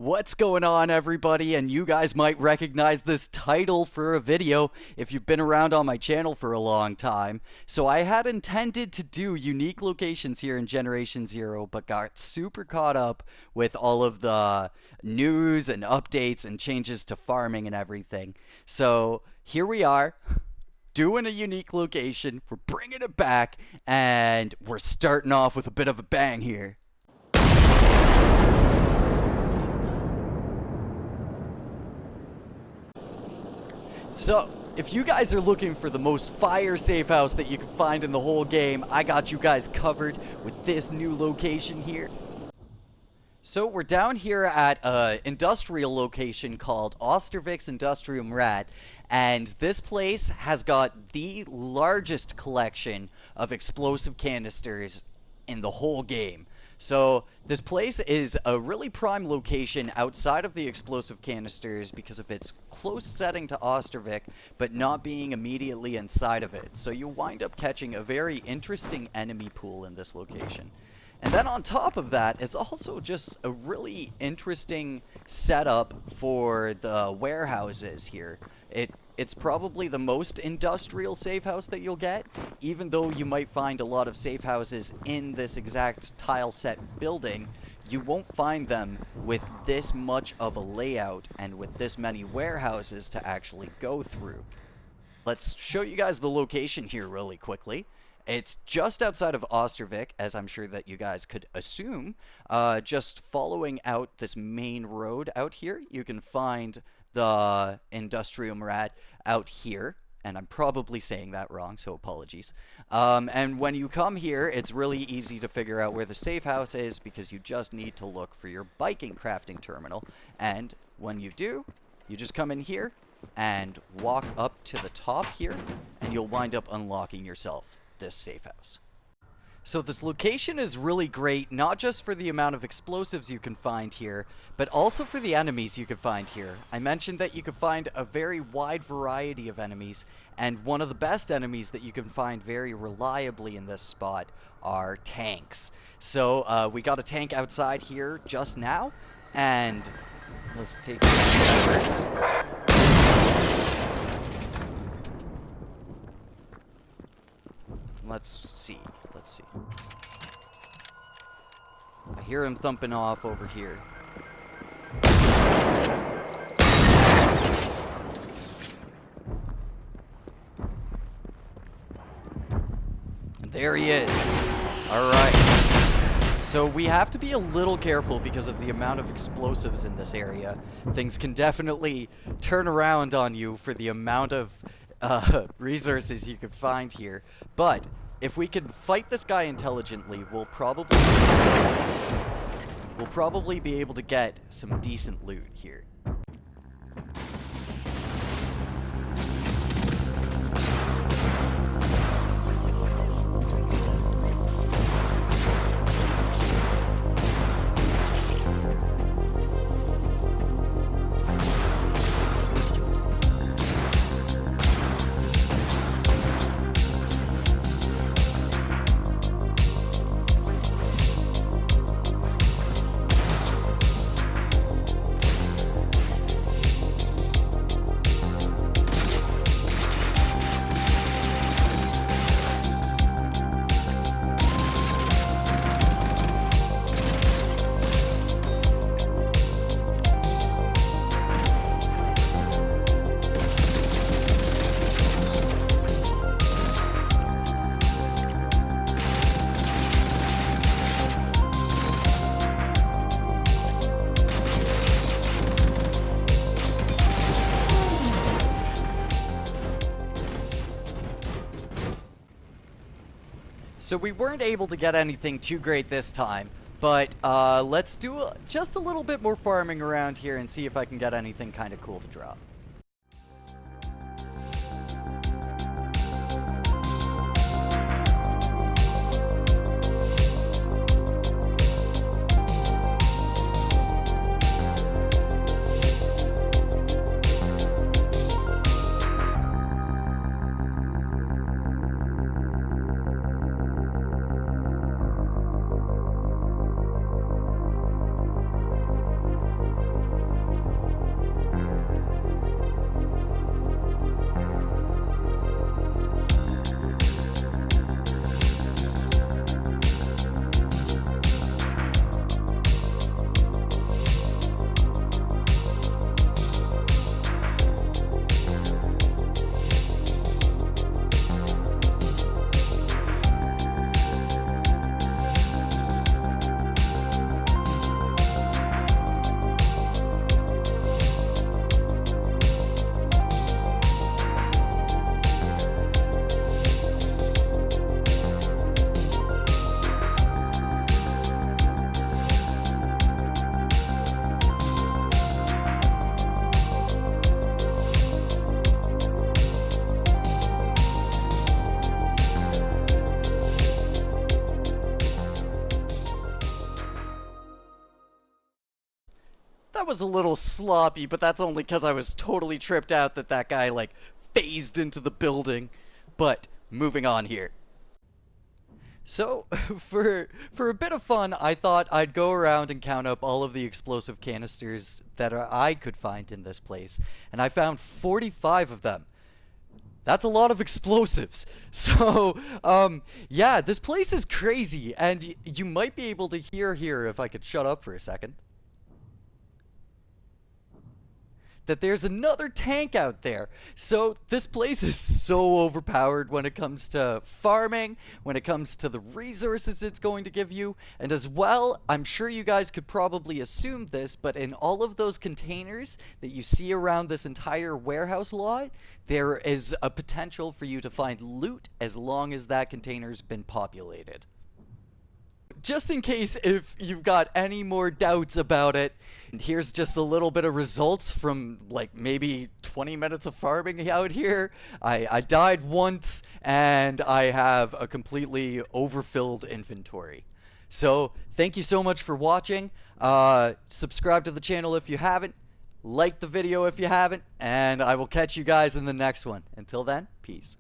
What's going on, everybody? And you guys might recognize this title for a video if you've been around on my channel for a long time. So I had intended to do unique locations here in Generation Zero, but got super caught up with all of the news and updates and changes to farming and everything. So here we are, doing a unique location. We're bringing it back, and we're starting off with a bit of a bang here. So, if you guys are looking for the most fire safe house that you can find in the whole game, I got you guys covered with this new location here. So we're down here at an industrial location called Österviks Industriområde, and this place has got the largest collection of explosive canisters in the whole game. So this place is a really prime location outside of the explosive canisters because of its close setting to Östervik, but not being immediately inside of it. So you wind up catching a very interesting enemy pool in this location. And then on top of that, it's also just a really interesting setup for the warehouses here. It's probably the most industrial safe house that you'll get, even though you might find a lot of safe houses in this exact tile set building. You won't find them with this much of a layout and with this many warehouses to actually go through. Let's show you guys the location here really quickly. It's just outside of Östervik, as I'm sure that you guys could assume. Just following out this main road out here, you can find the Industriområde out here. And I'm probably saying that wrong, so apologies. And when you come here, it's really easy to figure out where the safe house is because you just need to look for your biking crafting terminal. And when you do, you just come in here and walk up to the top here, and you'll wind up unlocking yourself this safe house. So this location is really great, not just for the amount of explosives you can find here, but also for the enemies you can find here. I mentioned that you can find a very wide variety of enemies, and one of the best enemies that you can find very reliably in this spot are tanks. So we got a tank outside here just now, and let's take a look at that first. Let's see. I hear him thumping off over here. And there he is. Alright. So we have to be a little careful because of the amount of explosives in this area. Things can definitely turn around on you for the amount of resources you can find here. But if we can fight this guy intelligently, we'll probably be able to get some decent loot here. So we weren't able to get anything too great this time, but let's do just a little bit more farming around here and see if I can get anything kind of cool to drop. that was a little sloppy, but that's only because I was totally tripped out that that guy, like, phased into the building. But, moving on here. So, for a bit of fun, I thought I'd go around and count up all of the explosive canisters that I could find in this place, and I found 45 of them. That's a lot of explosives. So, yeah, this place is crazy, and you might be able to hear here, if I could shut up for a second, that there's another tank out there. So this place is so overpowered when it comes to farming, when it comes to the resources it's going to give you, and as well, I'm sure you guys could probably assume this, but in all of those containers that you see around this entire warehouse lot, there is a potential for you to find loot as long as that container's been populated. Just in case if you've got any more doubts about it, and here's just a little bit of results from like maybe 20 minutes of farming out here. I died once and I have a completely overfilled inventory. So thank you so much for watching. Subscribe to the channel if you haven't. Like the video if you haven't. And I will catch you guys in the next one. Until then, peace.